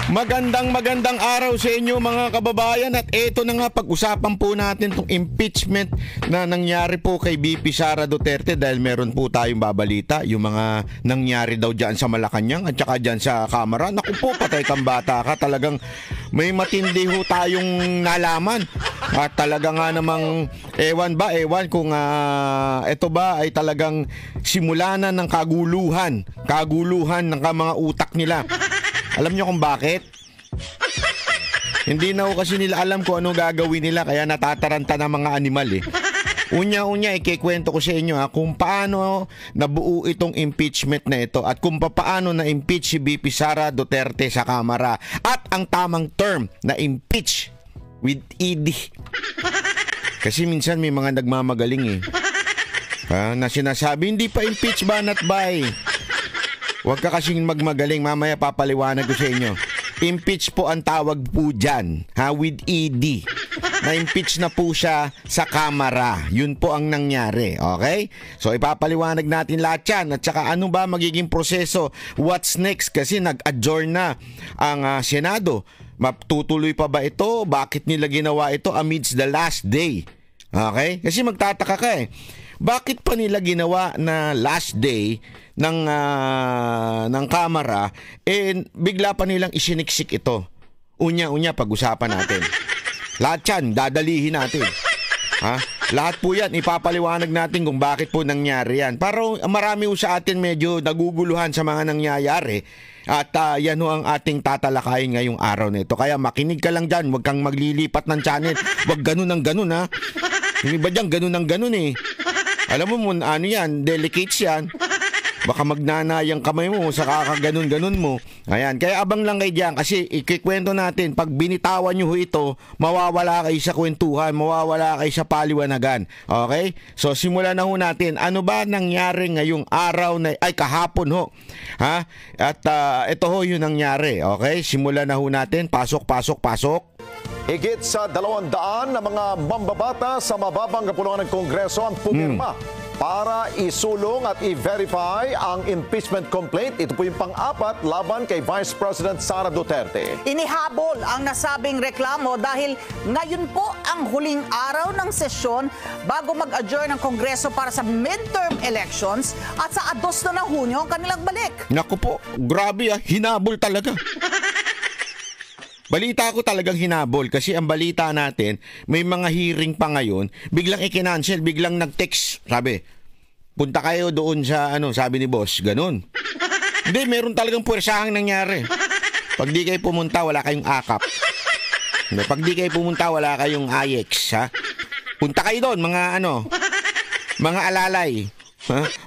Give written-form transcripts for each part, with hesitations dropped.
Magandang araw sa inyo mga kababayan, at eto na nga, pag-usapan po natin itong impeachment na nangyari po kay VP Sara Duterte, dahil meron po tayong babalita yung mga nangyari daw dyan sa Malacanang at saka dyan sa Kamara. Naku po, patay kang bata ka, talagang may matindi ho tayong nalaman. At talaga nga namang ewan kung ito ba ay talagang simulanan ng kaguluhan ng mga utak nila. Alam nyo kung bakit? Hindi na ho kasi nila alam kung ano gagawin nila, kaya natataranta ng mga animal eh. Unya, ikikwento ko sa inyo kung paano nabuo itong impeachment na ito at kung paano na-impeach si VP Sara Duterte sa Kamara. At ang tamang term na impeach with ED. Kasi minsan may mga nagmamagaling na sinasabi, hindi pa impeach, banat bay. Huwag ka kasing magmagaling, mamaya papaliwanag ko sa inyo. Impeach po ang tawag po dyan, with ED. Na-impeach na po siya sa Kamara. Yun po ang nangyari, okay? So ipapaliwanag natin lahat yan. At saka ano ba magiging proseso? What's next? Kasi nag-adjourn na ang Senado. Matutuloy pa ba ito? Bakit nila ginawa ito amidst the last day? Okay? Kasi magtataka ka bakit pa nila ginawa na last day ng Kamara, bigla pa nilang isiniksik ito. Unya, pag-usapan natin. Lahat yan, dadalihin natin. Lahat po yan, ipapaliwanag natin kung bakit po nangyari yan. Pero marami po sa atin medyo naguguluhan sa mga nangyayari. At yan ho ang ating tatalakayin ngayong araw na ito. Kaya makinig ka lang dyan, huwag kang maglilipat ng channel. Huwag ganun ang ganun Hindi ba dyan ganun ang ganun Alam mo, ano yan, delicates yan. Baka magnanayang kamay mo sa kakaganon-ganon mo. Ayan, kaya abang lang kayo dyan kasi ikikwento natin, pag binitawan nyo ito, mawawala kayo sa kwentuhan, mawawala kayo sa paliwanagan. Okay? So simulan na ho natin. Ano ba nangyari ngayong araw na, kahapon ho. At ito ho yung nangyari. Okay? Simulan na ho natin. Pasok. Higit sa 200 na mga mambabata sa mababang kapulungan ng Kongreso ang pumirma para isulong at i-verify ang impeachment complaint. Ito po yung pang-apat laban kay Vice President Sara Duterte. Inihabol ang nasabing reklamo dahil ngayon po ang huling araw ng sesyon bago mag-adjourn ng Kongreso para sa midterm elections at sa 2 na ng Hunyo ang kanilang balik. Naku po, grabe hinabol talaga. Balita ko talagang hinabol kasi ang balita natin, may mga hearing pa ngayon, biglang i-cancel, biglang nag-text. Sabi, punta kayo doon sa sabi ni boss, ganun. Hindi, meron talagang puwersahang nangyari. Pag di kayo pumunta, wala kayong akap. Pag di kayo pumunta, wala kayong IX, Punta kayo doon, mga alalay,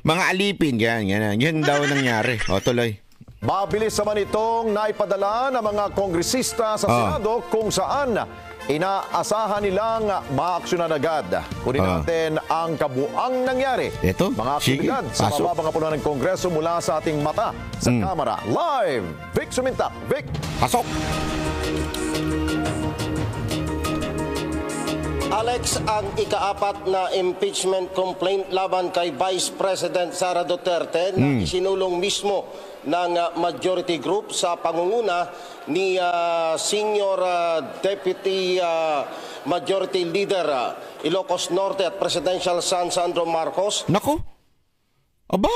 mga alipin, yan daw nangyari. O, tuloy. Mabilis naman itong naipadala ng mga kongresista sa Senado kung saan inaasahan nilang maaksyonan agad. Kunin natin ang kabuang nangyari. Ito? Mga aktibidad sa mababang kapulungan ng Kongreso mula sa ating mata sa Kamara. Live! Vic Sumintak. Vic! Pasok! Alex, ang ika-4 na impeachment complaint laban kay Vice President Sara Duterte na isinulong mismo ng majority group sa pangunguna ni Senior Deputy Majority Leader Ilocos Norte at Presidential son Sandro Marcos. Nako? Aba?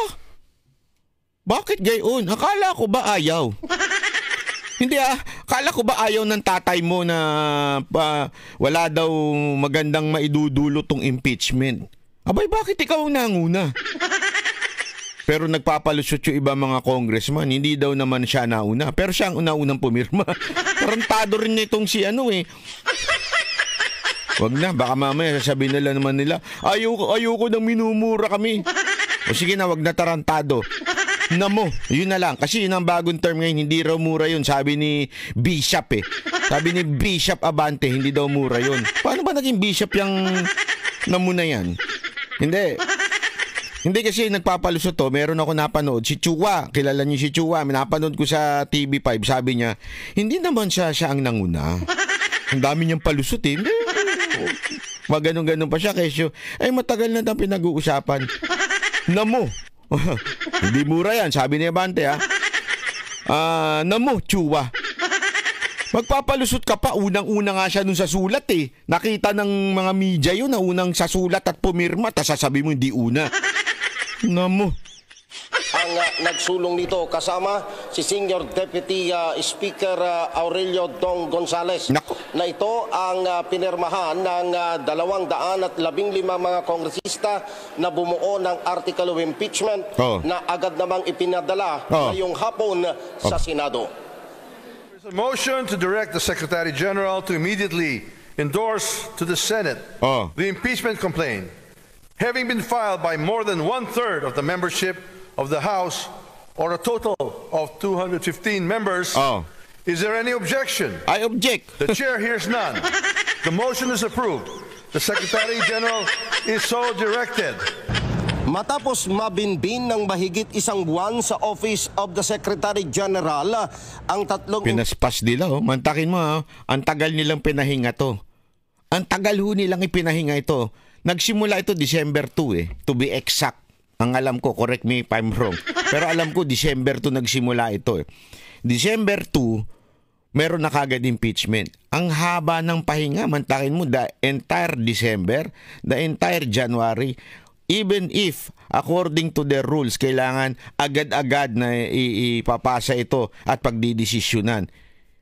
Bakit gayon? Akala ko ba ayaw? Hindi akala ko ba ayaw ng tatay mo na wala daw magandang maidudulot tong impeachment? Abay, bakit ikaw ang nanguna? Pero nagpapalusot yung iba mga congressman, hindi daw naman siya nauna. Pero siya ang una-unang pumirma. Tarantado rin itong si Wag na, baka mamaya sasabihin naman nila, ayoko nang minumura kami. O sige na, wag na tarantado. Namo, yun na lang. Kasi yun ang bagong term ngayon, hindi raw mura yun. Sabi ni Bishop Sabi ni Bishop Abante, hindi daw mura yun. Paano ba naging Bishop yung namo na yan? Hindi kasi nagpapalusot meron ako napanood, si Chua, kilala niyo si Chua, napanood ko sa TV5, sabi niya, hindi naman siya ang nanguna. Ang dami niyang palusot Maganon-ganon pa siya, kesyo, matagal na tayong pinag-uusapan. Namo, hindi mura yan, sabi ni Abante Namo, Chua. Magpapalusot ka pa. Unang-una nga siya nun sa sulat eh. Nakita ng mga media yun na unang sa sulat at pumirma. Tapos sasabi mo hindi una. Namo. Ang nagsulong nito kasama si Senior Deputy Speaker Aurelio Dong Gonzales. Nako. Na ito ang pinirmahan ng 215 mga kongresista na bumuo ng Article of Impeachment na agad namang ipinadala ngayong hapon sa Senado. A motion to direct the Secretary General to immediately endorse to the Senate the impeachment complaint, having been filed by more than 1/3 of the membership of the House, or a total of 215 members. Is there any objection? I object. The chair hears none. The motion is approved. The Secretary General is so directed. Matapos mabinbin ng mahigit isang buwan sa Office of the Secretary General, ang tatlong... Pinaspas nila, mantakin mo, ang tagal nilang pinahinga to. Ang tagal ho nilang ipinahinga ito. Nagsimula ito December 2 to be exact. Ang alam ko, correct me if I'm wrong. Pero alam ko, December 2 nagsimula ito. December 2, meron na kagad impeachment. Ang haba ng pahinga, mantakin mo, the entire December, the entire January. Even if, according to their rules, kailangan agad-agad na ipapasa ito at pagdidesisyonan.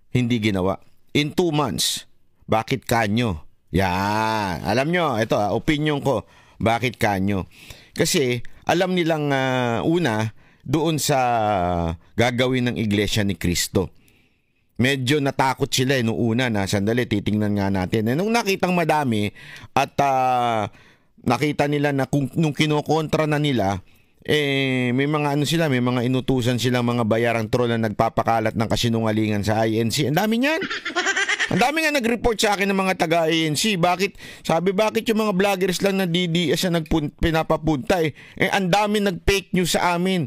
Hindi ginawa. In 2 months, bakit kanyo? Yan. Alam nyo, ito opinion ko, bakit kanyo? Kasi, alam nilang una, doon sa gagawin ng Iglesia ni Cristo. Medyo natakot sila noong una na, sandali, titingnan nga natin. Nung nakitang madami at... nakita nila na nung kinokontra na nila, may mga may mga inutusan silang mga bayarang troll na nagpapakalat ng kasinungalingan sa INC. Ang dami niyan. Ang dami nga nag-report sa akin ng mga taga-INC. Bakit yung mga vloggers lang na DDS na pinapapunta ang dami nag-fake news sa amin,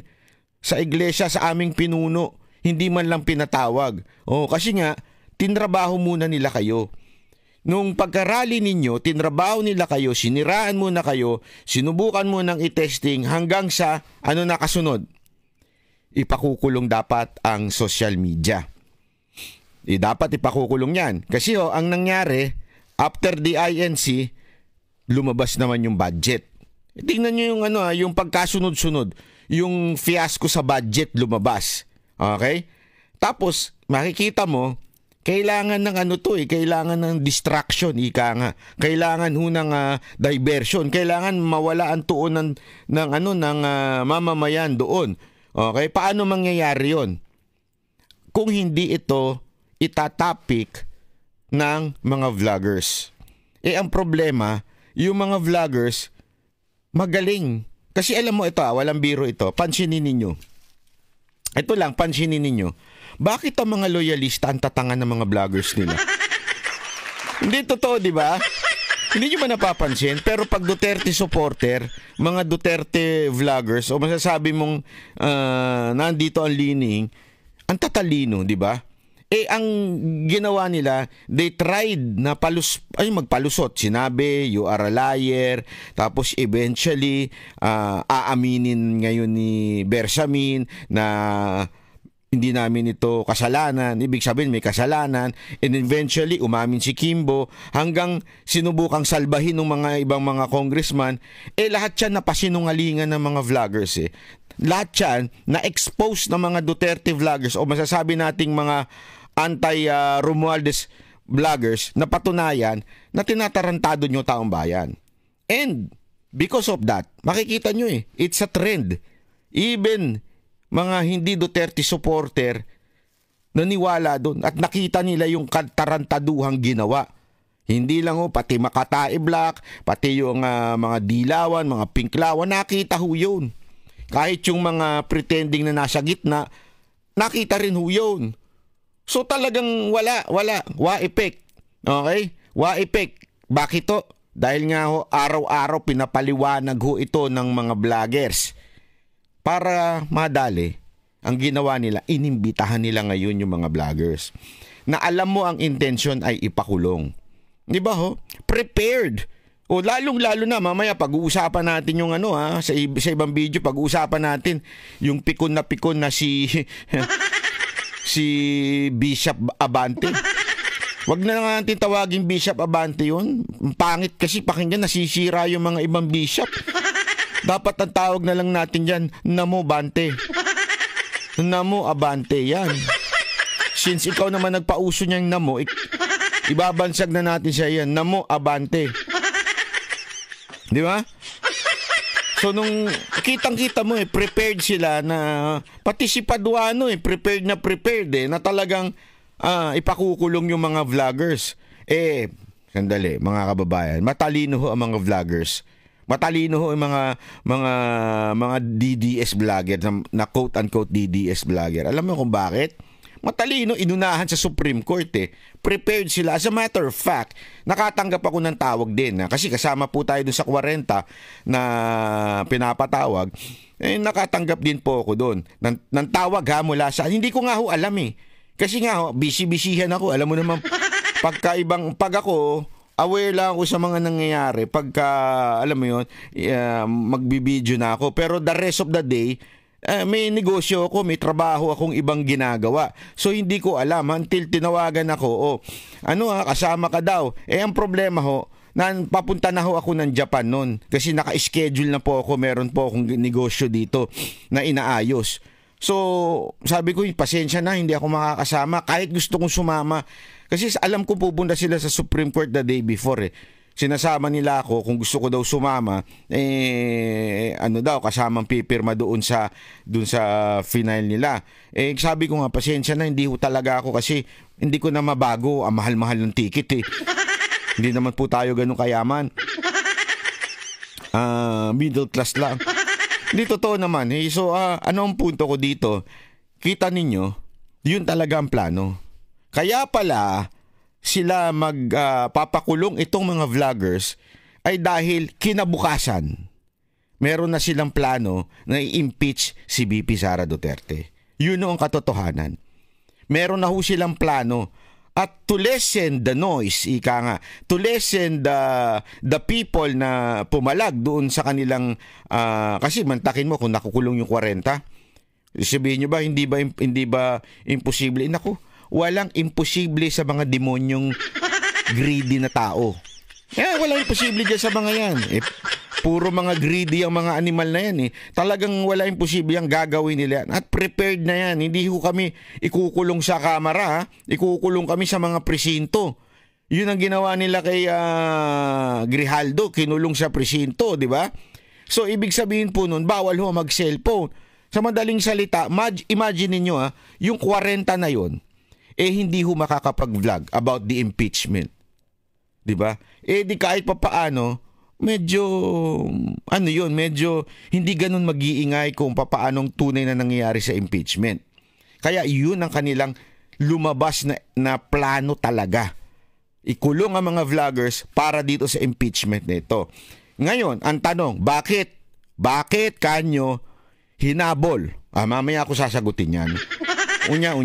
sa iglesia, sa aming pinuno. Hindi man lang pinatawag. Kasi nga, tinrabaho muna nila kayo. Nung pagkarally ninyo, tinrabaho nila kayo, siniraan muna kayo, sinubukan mo ng i-testing hanggang sa nakasunod. Ipakukulong dapat ang social media. Dapat ipakukulong yan. Kasi ang nangyari, after the INC, lumabas naman yung budget. Tingnan nyo yung, yung pagkasunod-sunod, yung fiasco sa budget lumabas. Okay? Tapos, makikita mo, kailangan ng kailangan ng distraction, ika nga. Kailangan ho ng diversion. Kailangan mawala ang tuon ng mamamayan doon. Okay? Paano mangyayari 'yon? Kung hindi ito itatapik ng mga vloggers. Ang problema, yung mga vloggers magaling. Kasi alam mo ito, walang biro ito. Pansinin ninyo. Ito lang, pansinin ninyo. Bakit ang mga loyalista ang tatangan ng mga vloggers nila? Hindi totoo, di ba? Hindi nyo ba napapansin? Pero pag Duterte supporter, mga Duterte vloggers, o masasabi mong nandito ang lining, ang tatalino, di ba? Ang ginawa nila, they tried na magpalusot. Sinabi, you are a liar. Tapos eventually, aaminin ngayon ni Bersamin na hindi namin ito kasalanan. Ibig sabihin may kasalanan. And eventually, umamin si Kimbo hanggang sinubukang salbahin ng mga ibang mga congressman. Lahat yan napasinungalingan ng mga vloggers. Lahat yan na-expose ng mga Duterte vloggers o masasabi nating mga anti-Romualdez vloggers na patunayan na tinatarantado nyo taong bayan. And because of that, makikita nyo it's a trend. Even mga hindi Duterte supporter naniwala doon at nakita nila yung katarantaduhang ginawa. Hindi lang pati Makatae Black, pati yung mga Dilawan, mga Pinklawan, nakita ho yun. Kahit yung mga pretending na nasa gitna, nakita rin ho yun. So talagang wala. Wa effect. Okay? Wa effect. Bakit to? Dahil nga araw-araw pinapaliwanag ito ng mga vloggers. Para madali, ang ginawa nila, inimbitahan nila ngayon yung mga vloggers. Na alam mo ang intention ay ipakulong. Di ba Prepared. Lalong-lalo na, mamaya pag-uusapan natin yung sa ibang video, pag-uusapan natin yung pikon na si si Bishop Abante. Wag na nga natin tawagin Bishop Abante yun. Pangit kasi pakinggan, nasisira yung mga ibang bishop. Dapat ang tawag na lang natin yan, Namo Bante. Namo Abante, yan. Since ikaw naman nagpauso niyang Namo, ibabansag na natin siya yan, Namo Abante. Di ba? So nung kitang-kita mo prepared sila na, pati si Paduano prepared na talagang ipakukulong yung mga vloggers. Sandali, mga kababayan, matalino ho ang mga vloggers. Matalino ho ang mga DDS vlogger na quote-unquote DDS vlogger. Alam mo kung bakit? Matalino, inunahan sa Supreme Court Prepared sila. As a matter of fact, nakatanggap ako ng tawag din. Kasi kasama po tayo dun sa 40 na pinapatawag. Nakatanggap din po ako doon. Ng tawag mula sa... Hindi ko nga ho alam Kasi nga busy-busyhan ako. Alam mo naman, pag ako, aware lang ako sa mga nangyayari. Pagka, alam mo yun, magbibideo na ako. Pero the rest of the day, may negosyo ako, may trabaho akong ibang ginagawa. So hindi ko alam until tinawagan ako, kasama ka daw. Ang problema papunta na ako ng Japan noon kasi naka-schedule na po ako, meron po akong negosyo dito na inaayos. So sabi ko, pasensya na, hindi ako makakasama kahit gusto kong sumama. Kasi alam ko pupunta sila sa Supreme Court the day before Sinasama nila ako kung gusto ko daw sumama, kasamang pipirma doon sa final nila. Sabi ko nga, pasensya na, hindi ko talaga ako kasi hindi ko na mabago, ang mahal-mahal ng ticket Hindi naman po tayo ganun kayaman. Middle class lang. Hindi totoo naman. So, ano ang punto ko dito? Kita ninyo, yun talaga ang plano. Kaya pala, sila magpapakulong itong mga vloggers ay dahil kinabukasan meron na silang plano na i-impeach si VP Sara Duterte. Yun ang katotohanan. Meron na ho silang plano. At to lessen the noise, to lessen the people na pumalag doon sa kanilang, kasi mantakin mo kung nakukulong yung 40, sabihin nyo ba, hindi ba imposible? Naku, walang imposible sa mga demonyong greedy na tao. Walang imposible dyan sa mga yan. Puro mga greedy ang mga animal na yan. Talagang wala imposible ang gagawin nila yan. At prepared na yan. Hindi ko kami ikukulong sa kamera. Ikukulong kami sa mga presinto. Yun ang ginawa nila kay Grijaldo. Kinulong sa presinto, di ba? So, ibig sabihin po nun, bawal ho mag-cellphone. Sa madaling salita, imagine ninyo yung 40 na yun, hindi ho makakapag-vlog about the impeachment. 'Di ba? Di kahit papaano, medyo hindi ganun mag-iingay kung papaanong tunay na nangyayari sa impeachment. Kaya yun ang kanilang lumabas na plano talaga. Ikulong ang mga vloggers para dito sa impeachment nito. Ngayon, ang tanong, bakit kanyo hinabol? Mamaya ako sasagutin yan. Unya.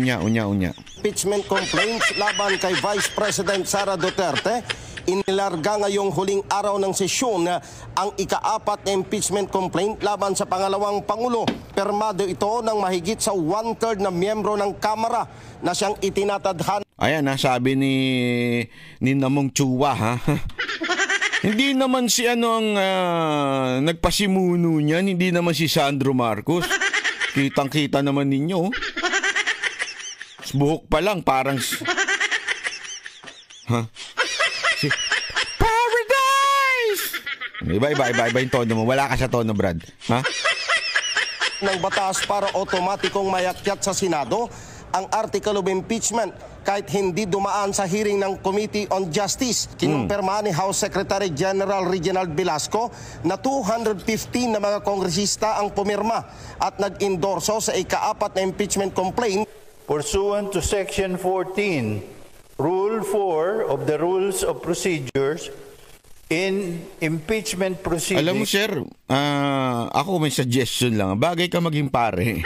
Impeachment complaints laban kay Vice President Sara Duterte. Inilarga ngayong huling araw ng sesyon ang ika-4 na impeachment complaint laban sa pangalawang Pangulo. Permado ito ng mahigit sa 1/3 na miyembro ng Kamara na siyang itinatadhana. Ayan sabi ni Namong Chua Hindi naman si ang nagpasimuno niyan, hindi naman si Sandro Marcos. Kitang-kita naman ninyo. Buhok pa lang, parang... Paradise! Iba yung tono mo. Wala ka sa tono, Brad. Ng batas para otomatikong mayakyat sa Senado ang Article of Impeachment kahit hindi dumaan sa hearing ng Committee on Justice. Kinumpirma ni House Secretary General Reginald Velasco na 215 na mga kongresista ang pumirma at nag-endorso sa ika-4 na impeachment complaint. Pursuant to Section 14, Rule 4 of the Rules of Procedures, in impeachment proceedings... Alam mo, sir, ako may suggestion lang. Bagay ka maging pare.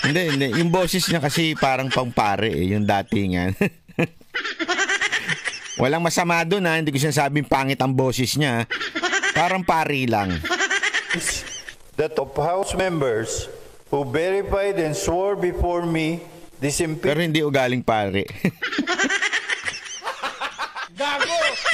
Hindi. Yung boses niya kasi parang pang pare yung datingan. Walang masama doon hindi ko sinasabing pangit ang boses niya. Parang pare lang. That of House members who verified and swore before me this Pero hindi ugaling pare.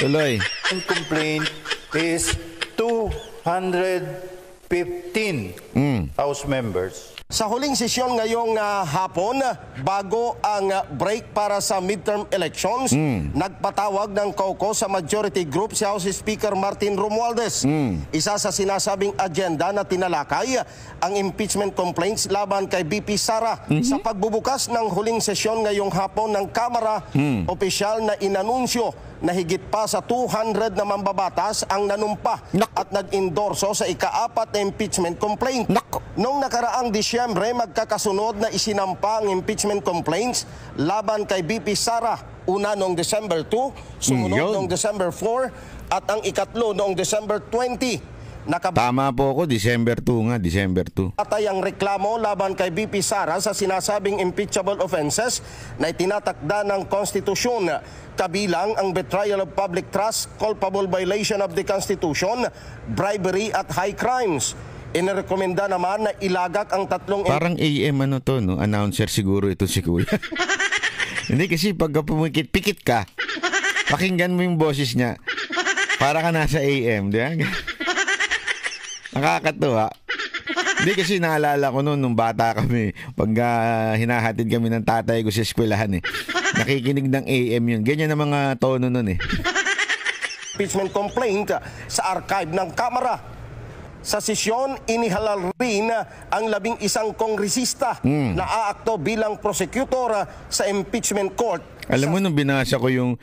Tuloy. complaint is 215 House members. Sa huling sesyon ngayong hapon, bago ang break para sa midterm elections, nagpatawag ng COCO sa majority group si House Speaker Martin Romualdez. Isa sa sinasabing agenda na tinalakay ang impeachment complaints laban kay BP Sara. Sa pagbubukas ng huling sesyon ngayong hapon ng Kamara, opisyal na inanunsyo na higit pa sa 200 na mambabatas ang nanumpa at nag-endorso sa ika-4 na impeachment complaint. Noong nakaraang Disyembre, magkakasunod na isinampa ang impeachment complaints laban kay BP Sara. Una noong December 2, sumunod noong December 4, at ang ikatlo noong December 20. Tama po ako, December 2 nga, December 2. Patay ang reklamo laban kay BP Sara sa sinasabing impeachable offenses na itinatakda ng konstitusyon, kabilang ang betrayal of public trust, culpable violation of the Constitution, bribery at high crimes. Inirekomenda naman na ilagak ang tatlong... Parang AM ano to, no? Announcer siguro ito si Kuya. Hindi kasi pagka pumikit-pikit ka, pakinggan mo yung boses niya, para ka nasa AM, di ba? Nakakatuwa. Hindi kasi naalala ko noon nung bata kami, pag hinahatid kami ng tatay ko sa eskwelahan nakikinig ng AM yun. Ganyan ang mga tono noon Impeachment complaint sa archive ng Kamara. Sa sesyon, inihalal rin ang 11 kongresista na aakto bilang prosecutor sa impeachment court. Alam mo, nung binasa ko yung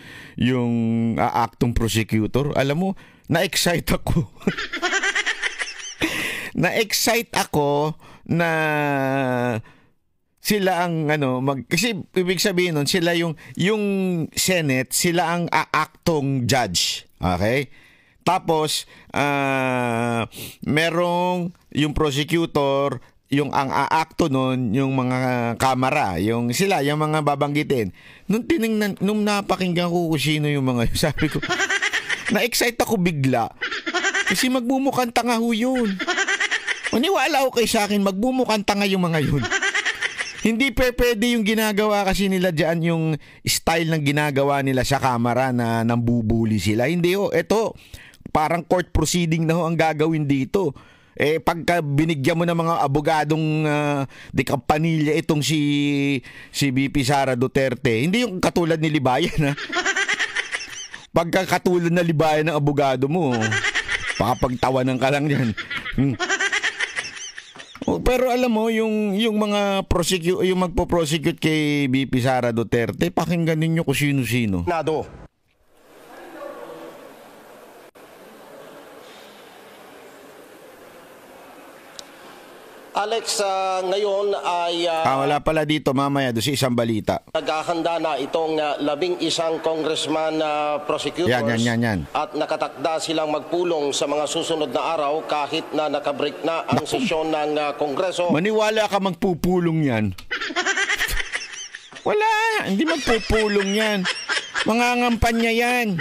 aaktong prosecutor, alam mo, na-excite ako. Na-excite ako na sila ang kasi ibig sabihin nun, sila yung Senate, sila ang aaktong judge. Okay? Tapos merong yung prosecutor, yung ang aakto nun, yung mga kamara, yung mga babanggitin. Nung napakinggan ko kung sino yung mga yun, sabi ko, na-excite ako bigla. Kasi magmumukhang tanga ho yun. Maniwala ko kayo sa akin, magmumukhang tanga yung mga yun. Hindi pwede yung ginagawa kasi nila dyan, yung style ng ginagawa nila sa kamera na nambubuli sila. Hindi ho, eto, parang court proceeding na ho ang gagawin dito. Pagka binigyan mo ng mga abogadong de Campanilla itong si BP Sara Duterte, hindi yung katulad ni Libayan, ha? Pagka katulad na Libayan ng abogado mo, pakapagtawanan ka lang yan. Pero alam mo, yung mga yung magpo-prosecute kay BP Sara Duterte, pakinggan ninyo kung sino-sino. Nado. Alex, ngayon ay... wala pala dito mamaya doon sa isang balita. Naghahanda na itong 11 congressman prosecutors yan. At nakatakda silang magpulong sa mga susunod na araw kahit na nakabreak na ang sesyon ng Kongreso. Maniwala ka magpupulong yan. Wala, hindi magpupulong yan. Mangangampanya yan.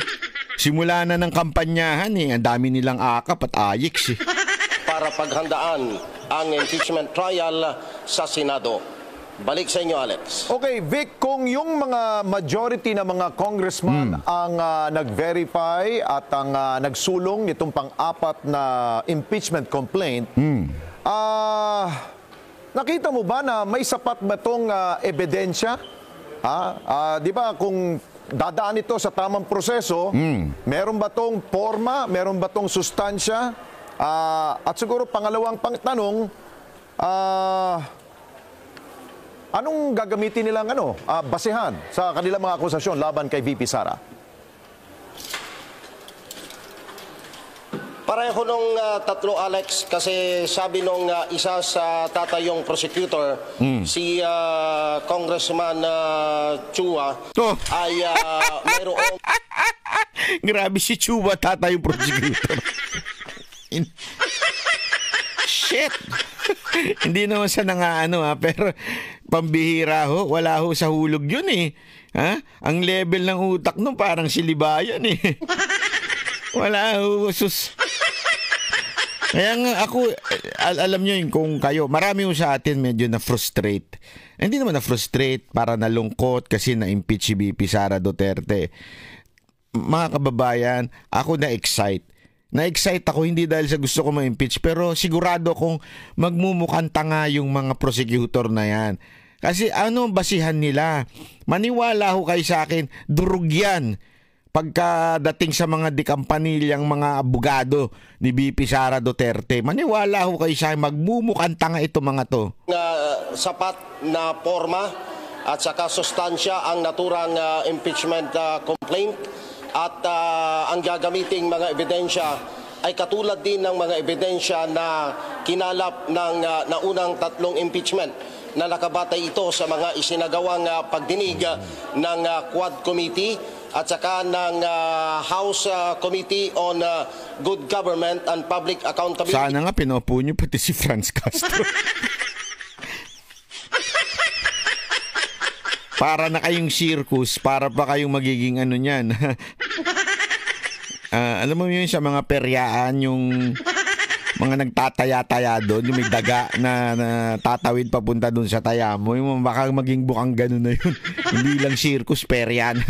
Simula na ng kampanyahan Ang dami nilang akap at ayik para paghandaan ang impeachment trial sa Senado. Balik sa inyo, Alex. Okay, Vic, kung yung mga majority na mga congressman ang nag-verify at ang nagsulong nitong pang-apat na impeachment complaint, nakita mo ba na may sapat ba itong ebidensya? Di ba kung dadaan ito sa tamang proseso, meron ba itong forma, meron ba itong sustansya? At siguro pangalawang tanong, anong gagamitin nilang basehan sa kanilang mga akusasyon laban kay VP Sara? Pareho nung tatlo, Alex, kasi sabi nung isa sa tatayong prosecutor, si Congressman Chua, ay mayroong... Grabe si Chua, tatayong prosecutor. Shit. Hindi naman siya pero pambihira ho, wala ho sa hulog yun Ang level ng utak nun parang si Libayan Wala ho, sus. Kaya nga ako, alam nyo yun, kung kayo, marami yung sa atin medyo na-frustrate. Hindi naman na-frustrate, para nalungkot kasi na-impeach si VP Sara Duterte. Mga kababayan, ako na-excite. Na-excite ako hindi dahil sa gusto ko ma-impeach, pero sigurado kong magmumukhang tanga yung mga prosecutor na yan. Kasi ano basihan nila? Maniwala ho kayo sa akin, durug yan. Pagkadating sa mga dikampanilyang mga abogado ni VP Sara Duterte, maniwala ho kayo sa akin, magmumukhang tanga ito mga to. Sapat na forma at saka sustansya ang naturang impeachment complaint. At ang gagamiting mga ebidensya ay katulad din ng mga ebidensya na kinalap ng naunang 3 impeachment na nakabatay ito sa mga isinagawang pagdinig ng Quad Committee at saka ng House Committee on Good Government and Public Accountability. Sana nga pinupo niyo pati si Franz Castro. Para na kayong circus, para pa kayong magiging ano niyan. Alam mo yun sa mga peryaan, yung mga nagtataya-taya doon, yung may daga na tatawid papunta doon sa taya mo, yung baka maging bukang gano'n na yun. Hindi lang circus, peryan.